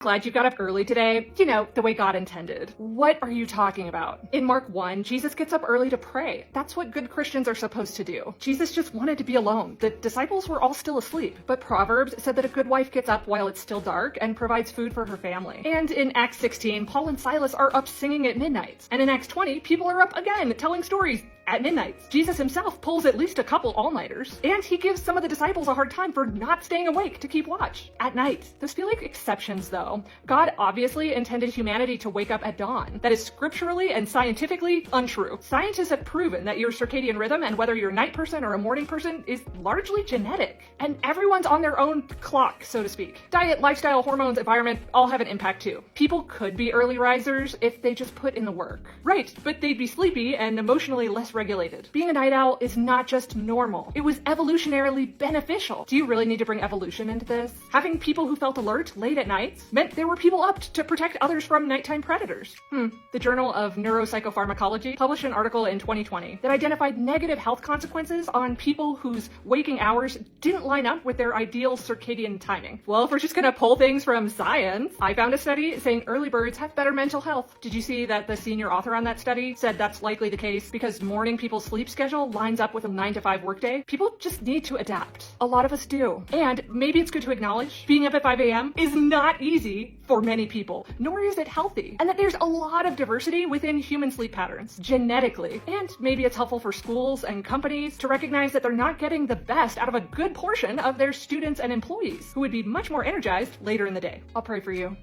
Glad you got up early today. You know, the way God intended. What are you talking about? In Mark 1, Jesus gets up early to pray. That's what good Christians are supposed to do. Jesus just wanted to be alone. The disciples were all still asleep. But Proverbs said that a good wife gets up while it's still dark and provides food for her family. And in Acts 16, Paul and Silas are up singing at midnight. And in Acts 20, people are up again telling stories at midnight. Jesus himself pulls at least a couple all-nighters. And he gives some of the disciples a hard time for not staying awake to keep watch at night. Those feel like exceptions though. God obviously intended humanity to wake up at dawn. That is scripturally and scientifically untrue. Scientists have proven that your circadian rhythm and whether you're a night person or a morning person is largely genetic. And everyone's on their own clock, so to speak. Diet, lifestyle, hormones, environment all have an impact too. People could be early risers if they just put in the work. Right, but they'd be sleepy and emotionally less regulated. Being a night owl is not just normal. It was evolutionarily beneficial. Do you really need to bring evolution into this? Having people who felt alert late at night meant there were people up to protect others from nighttime predators. The Journal of Neuropsychopharmacology published an article in 2020 that identified negative health consequences on people whose waking hours didn't line up with their ideal circadian timing. Well, if we're just gonna pull things from science, I found a study saying early birds have better mental health. Did you see that the senior author on that study said that's likely the case because morning people's sleep schedule lines up with a 9 to 5 workday? People just need to adapt. A lot of us do. And maybe it's good to acknowledge being up at 5 a.m. is not easy for many people, nor is it healthy. And that there's a lot of diversity within human sleep patterns, genetically. And maybe it's helpful for schools and companies to recognize that they're not getting the best out of a good portion of their students and employees who would be much more energized later in the day. I'll pray for you.